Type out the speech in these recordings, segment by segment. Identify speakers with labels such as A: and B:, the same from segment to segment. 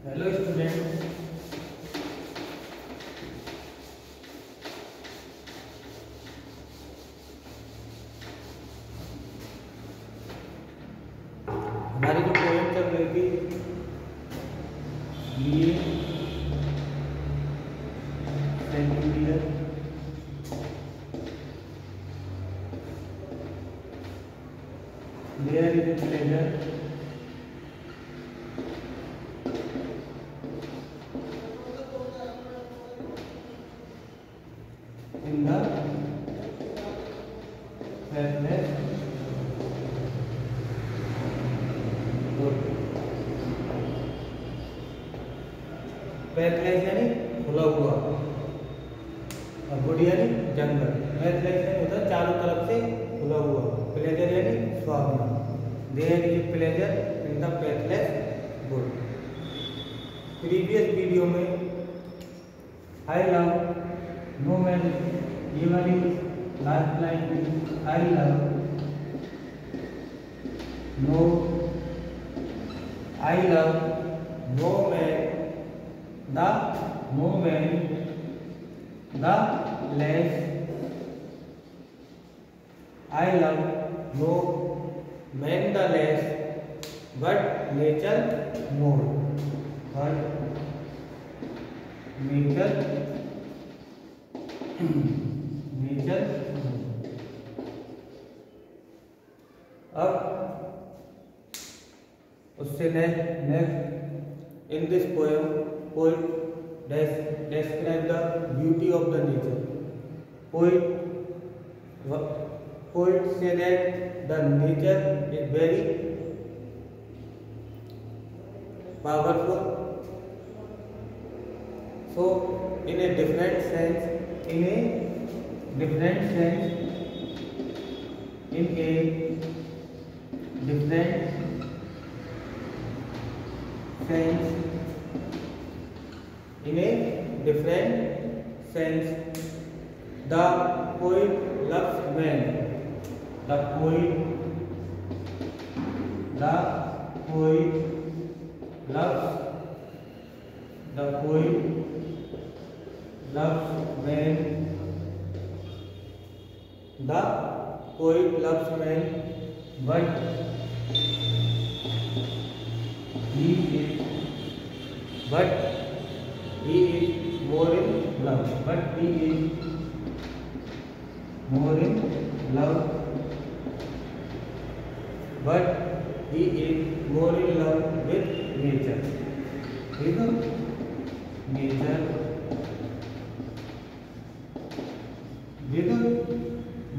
A: Hello student, हमारी जो poem चल रही थी ये centimetre there is a pleasure in the fairness good. fairness यानी खुला हुआ और गुड यानी जंगल। fairness यानी होता है चारों तरफ से खुला हुआ। प्लेजर यानी स्वाद। There is pleasure in the fairness good। Previous video में आई लव नो मैन, ये वाली last line I love no man the less I love no man the less but nature more nature. अब उससे next in this poem poet describe the beauty of the nature. Poet say that the nature is very powerful. So in a different sense, the poet loves man. The poet loves man. The poet loves man, but he is more in love. More in love with nature. ठीक है, nature with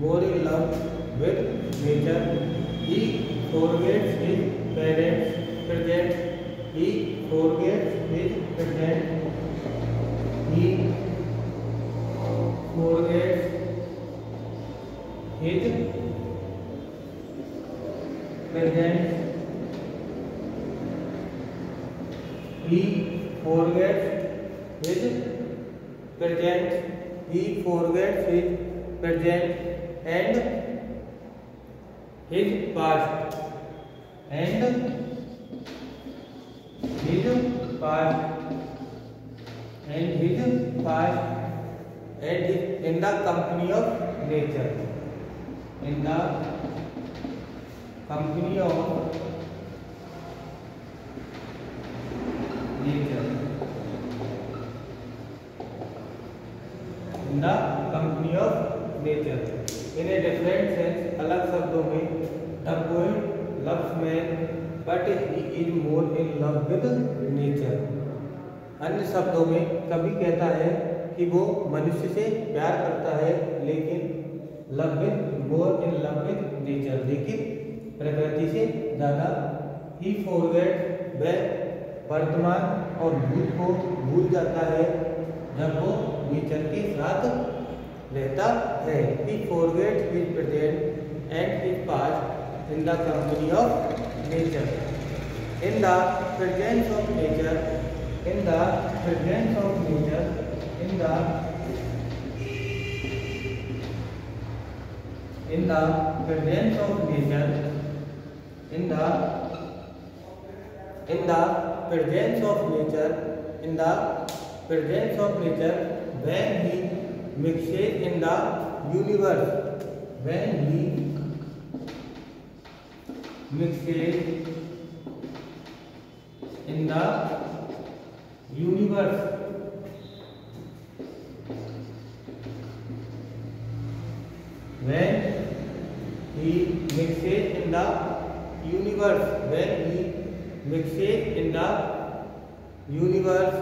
A: more in love with nature. He forgets his parents' present. He forgets his present. He forgets his present. He forgets his present. He forgets his present and his past. And his past. And his past. And in the company of nature. In the company of nature. In the company of nature. In a different sense, अलग शब्दों में the poet loves man but he is more in love with nature. अन्य शब्दों में कभी कहता है कि वो मनुष्य से प्यार करता है लेकिन more in love with nature, लेकिन प्रकृति से ज्यादा। he forgets वह वर्तमान और भूत को भूल जाता है जब वो नेचर के साथ रहता है। he forgets his present and his past in the company of nature. In the presence of nature, in the presence of nature, in the presence of nature, in the in the presence of nature, in the presence of nature, when he mixes in the universe, when he mixes in the universe, when he mixes in the universe, when he mixes in the universe,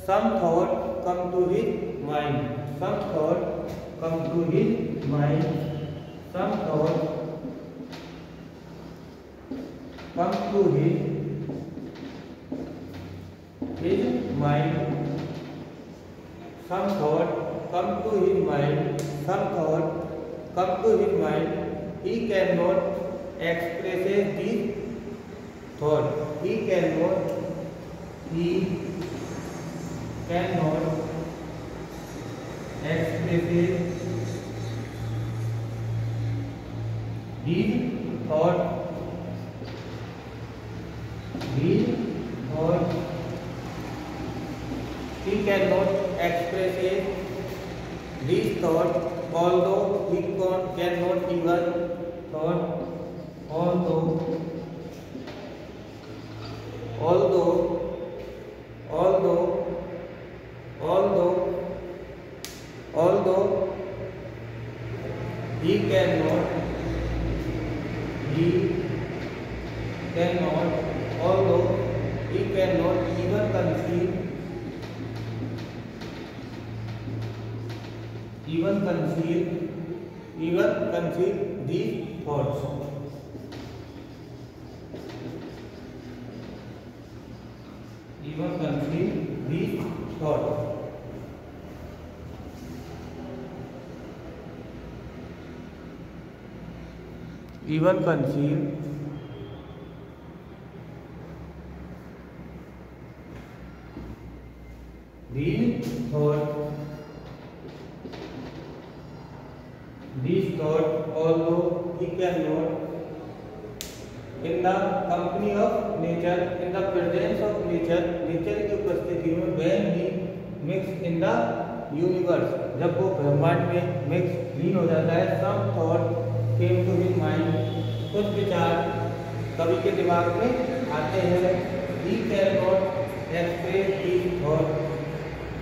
A: some thought come to his mind, some thought come to his mind, some thought come to his mind, some thought come to his mind, some thought come to his mind. He cannot express these thought. He cannot express these thought. He cannot express these thoughts, although he cannot even thought, although he cannot, although he cannot even conceive these thoughts. Even conceive these thoughts. Even conceive these thoughts, although he cannot, in the company of nature, in the presence of nature, nature की उपस्थिति में, when he mix in the universe, जब वो ब्रह्मांड में mix लीन हो जाता है, some thought came to his mind, कुछ विचार कवि के दिमाग में आते हैं. He cannot express these thoughts,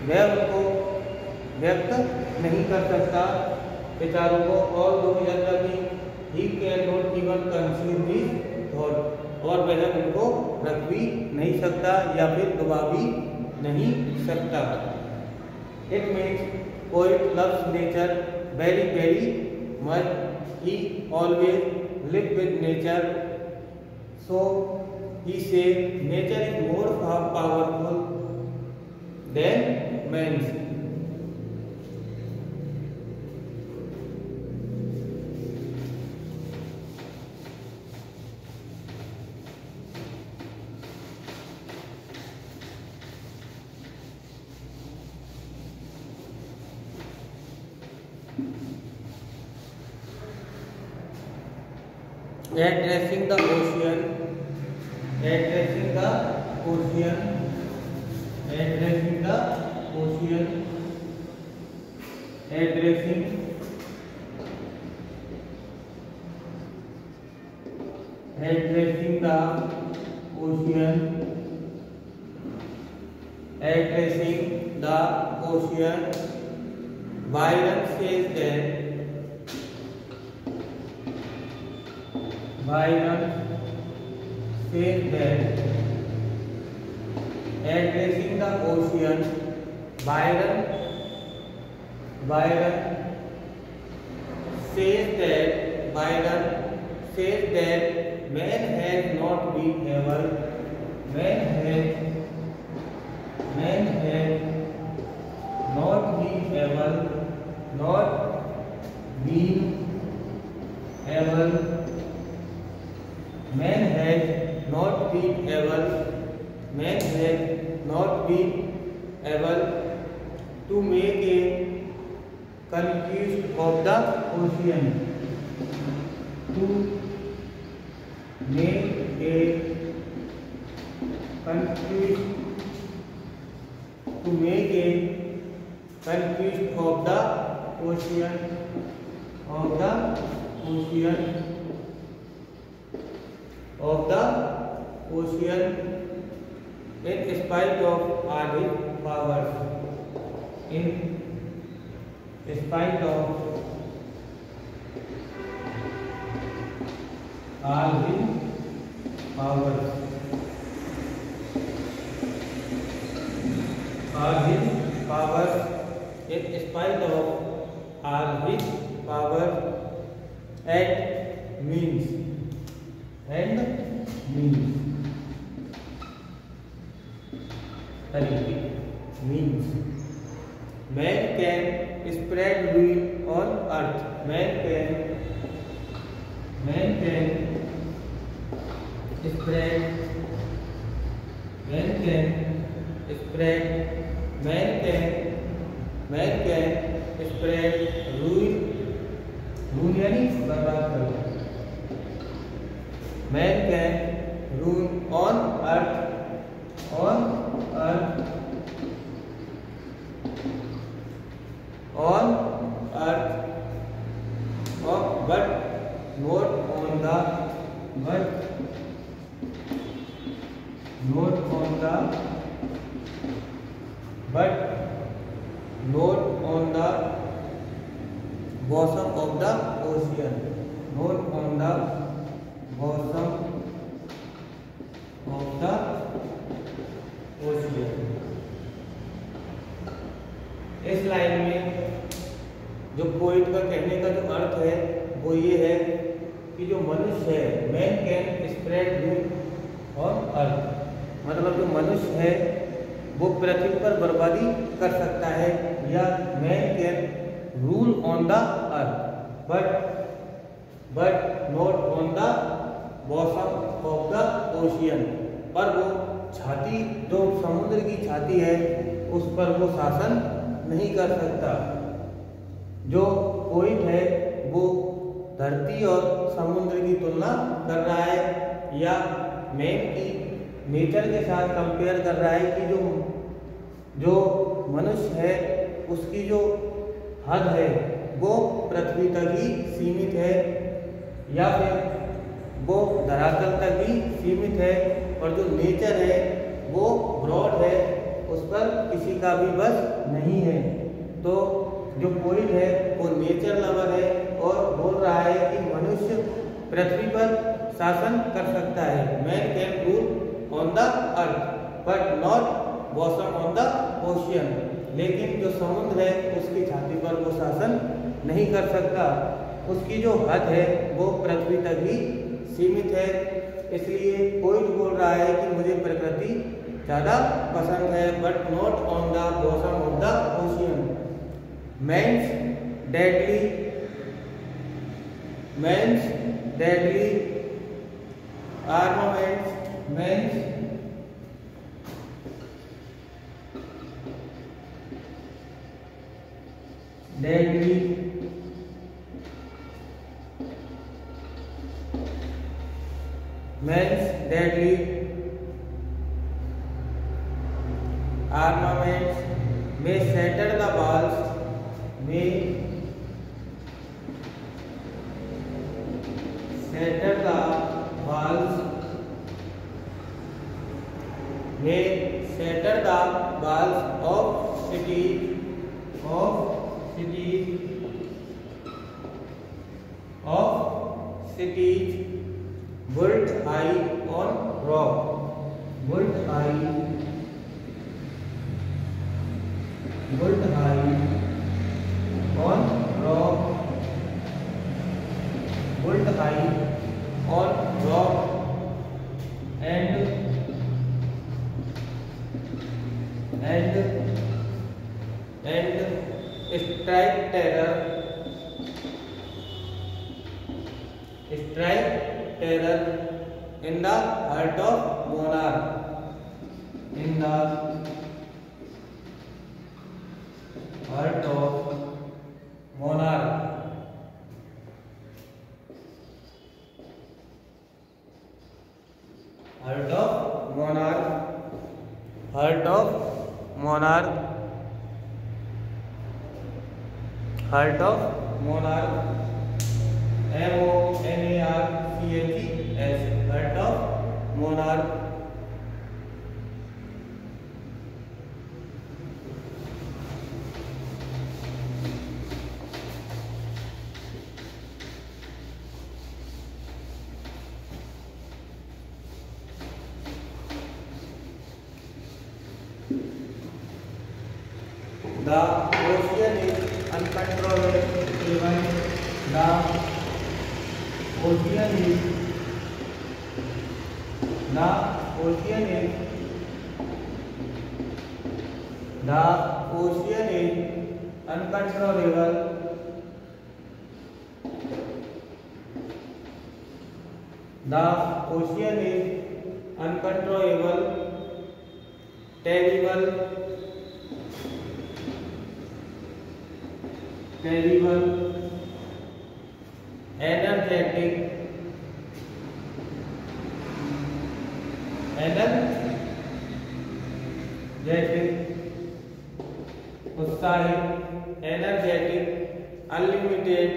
A: वह उनको व्यक्त नहीं कर सकता विचारों को. although यद्यपि he cannot even conceive these thoughts, और वह उनको रख भी नहीं सकता या फिर दबा भी नहीं सकता. It means poet loves nature very very much. He always live with nature. So he says nature is more powerful than man. Addressing the ocean, addressing the ocean, addressing the ocean, addressing the ocean, addressing the ocean. Byron says that, addressing the ocean, Byron says that man has not been able, man has not been able to make a conquest of the ocean, to make a conquest, to make a conquest of the ocean, of the ocean, of the ocean, in spite of all his powers, in spite of all his powers, all his powers, in spite of all his powers, and means, means man can spread ruin on earth. Man can spread ruin यानी बर्बाद करना. Man can ruin on earth, but not on the bosom of the ocean, not on the bosom of the ocean. इस line में जो poet का कहने का जो अर्थ है वो ये है कि जो मनुष्य है, man can spread rule on earth, मतलब जो मनुष्य है वो पृथ्वी पर बर्बादी कर सकता है, या man can rule on the earth but not on the bottom of the ocean, पर वो छाती, जो समुद्र की छाती है उस पर वो शासन नहीं कर सकता. जो पोइट है वो धरती और समुद्र की तुलना कर रहा है, या मैन की नेचर के साथ कंपेयर कर रहा है कि जो मनुष्य है उसकी जो हद है वो पृथ्वी तक ही सीमित है, या फिर वो धरातल तक ही सीमित है, और जो नेचर है वो ब्रॉड है, उस पर किसी का भी बस नहीं है. तो जो पोइट है वो नेचर लवर है और बोल रहा है कि मनुष्य पृथ्वी पर शासन कर सकता है. Man can rule on the earth but not bottom on the ocean, लेकिन जो समुद्र है उसकी छाती पर वो शासन नहीं कर सकता, उसकी जो हद है वो पृथ्वी तक ही सीमित है. इसलिए पोइट बोल रहा है कि मुझे प्रकृति ज़्यादा पसंद है, but not on the bottom of the ocean. Man's deadly armaments, man's deadly armaments may shatter the walls, may shatter the walls of cities built high on rock, built high on rock, and strike terror in the heart of monarch, in the heart of monarch. Heart of monarch heart of monarch, heart of monarch, MONARCHES, heart of monarch. The ocean is uncontrollable even the ocean is uncontrollable terrible, energetic, उत्साहित, energetic, unlimited,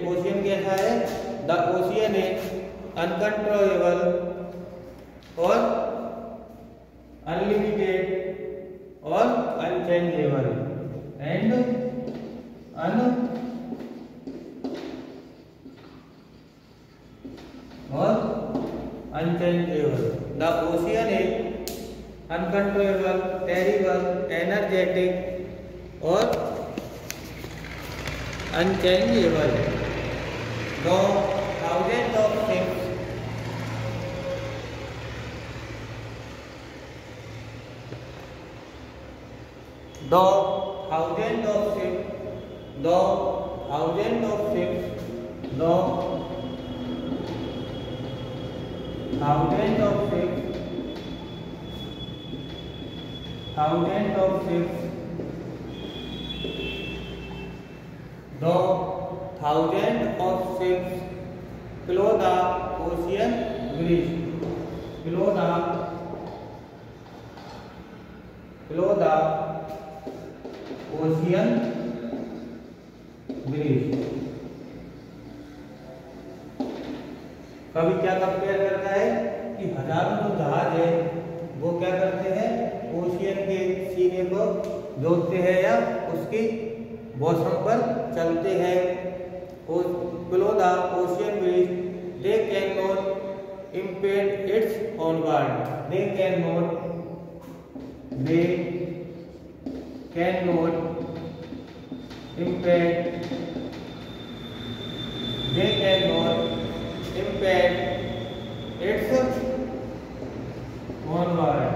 A: ocean कैसा है? The ocean is uncontrollable और unlimited और unchangeable and unchangeable. The ocean is uncontrollable, terrible, energetic और unchangeable. Though thousands of ships below the ocean breeze, below the ocean breeze. कभी क्या compare करता है कि हजारों जो जहाज है वो क्या करते हैं, ओशियन के सीने को जोतते हैं या उसकी मौसम पर चलते हैं. Below the ocean breeze, they cannot impede its onward. They cannot impede its onward.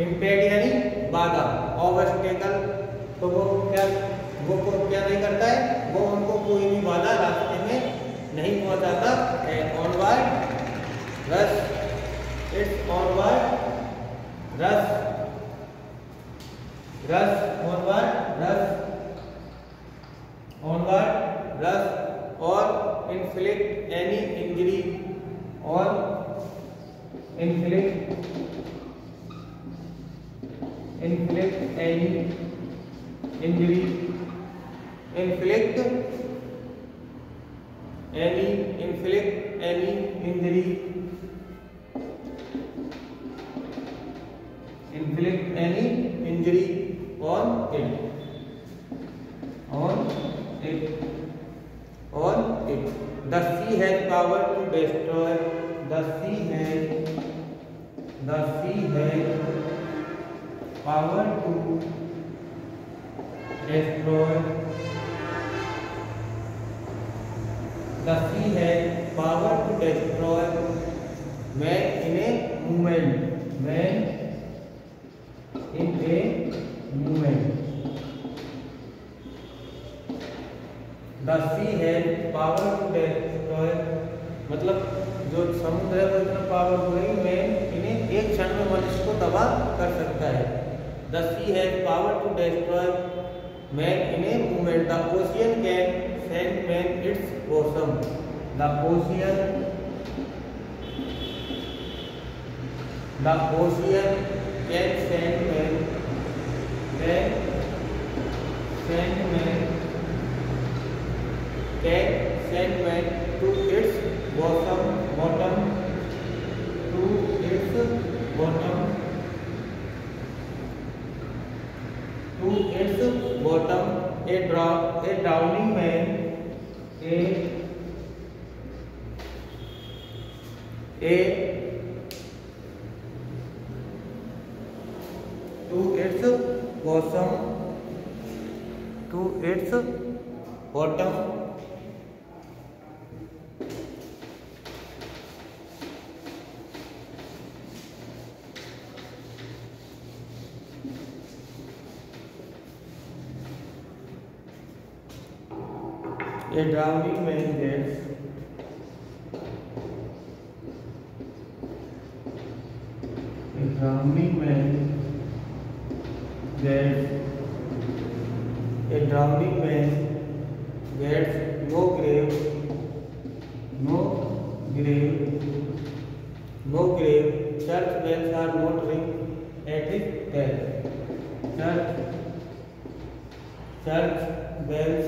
A: Impede यानी बाधा, ऑब्स्टेकल. तो वो क्या नहीं करता है, वो उनको कोई भी बाधा रास्ते में नहीं पहुंचाता है. ऑनवर्ड रस, इट्स ऑनवर्ड रस, ऑनवर्ड रस और inflict any injury or inflict any injury, inflict any injury on it. The sea has power to destroy. The sea has power to destroy. The sea has power to destroy man in a moment. The sea has power to destroy, मतलब जो समुद्र है वो इतना powerful है, man इन्हें एक क्षण में मनुष्य को तबाह कर सकता है. The sea has power to destroy man in a moment. The ocean can send man its bosom. The ocean can send man to its bottom to its bottom a drowning man a to its bottom a drowning man gets no grave. Church bells are not ring at his death. Church bells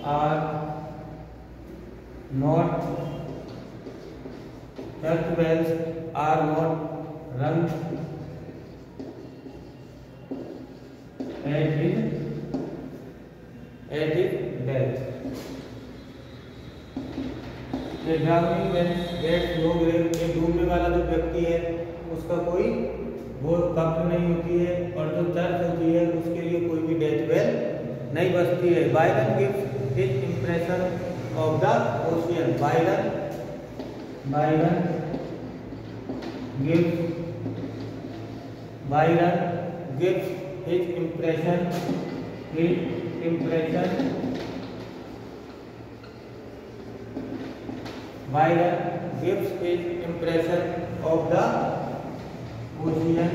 A: are not rung at his death. ये drowning man gets no grave, ये डूबने वाला जो व्यक्ति है उसका कोई वो कब्र नहीं होती है, और जो चर्च होती है उसके लिए कोई भी डेथ बेल नहीं बजती है। Byron gives his impression of the ocean. Byron gives his impression Byron gives his impression of the ocean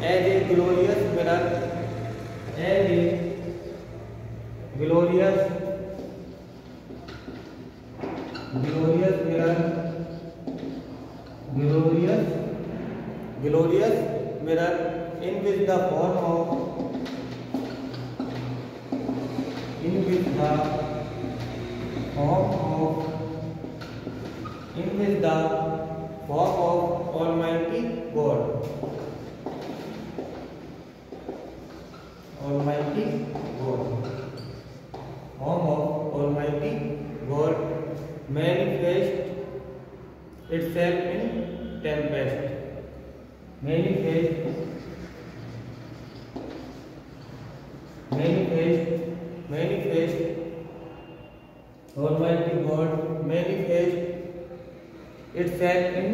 A: as a glorious mirror, in which the form of Almighty God manifest itself in tempest. Almighty God manifest itself in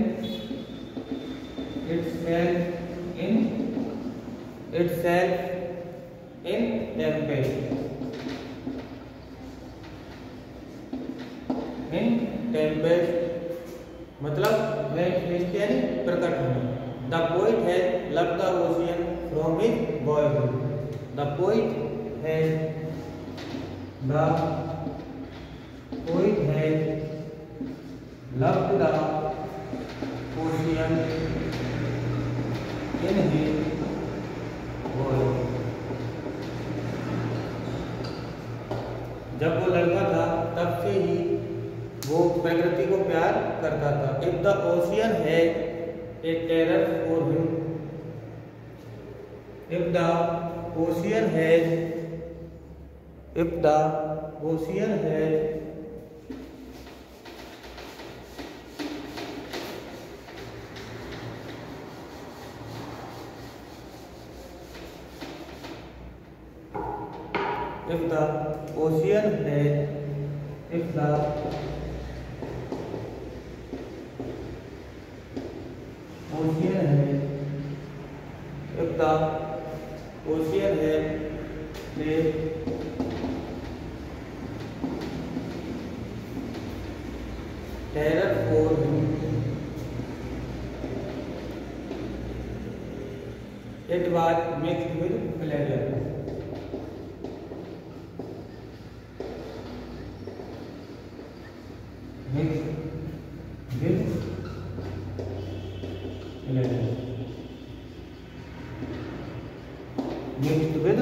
A: tempest मतलब manifest यानी प्रकट होना। The poet has loved the ocean from his boyhood. The poet has loved the ocean in his boyhood. जब वो लड़का था तब से ही वो प्रकृति को प्यार करता था। If the ocean had a terror for him, if the ocean had terror for him It was mixed with pleasure. Mixed with pleasure. Mixed with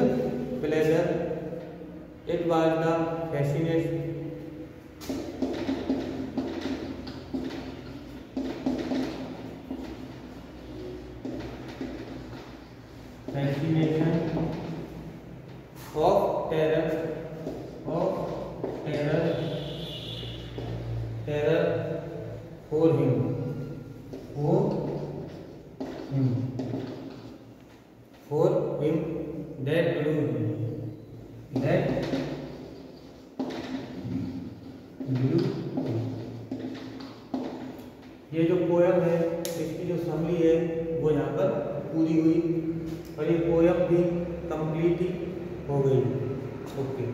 A: pleasure. It was the fascination. Fascination of terror for him that blew him. ये जो poem है इसकी जो summary है वो यहाँ पर पूरी हुई और ये पोयम भी कंप्लीट हो गई। ओके।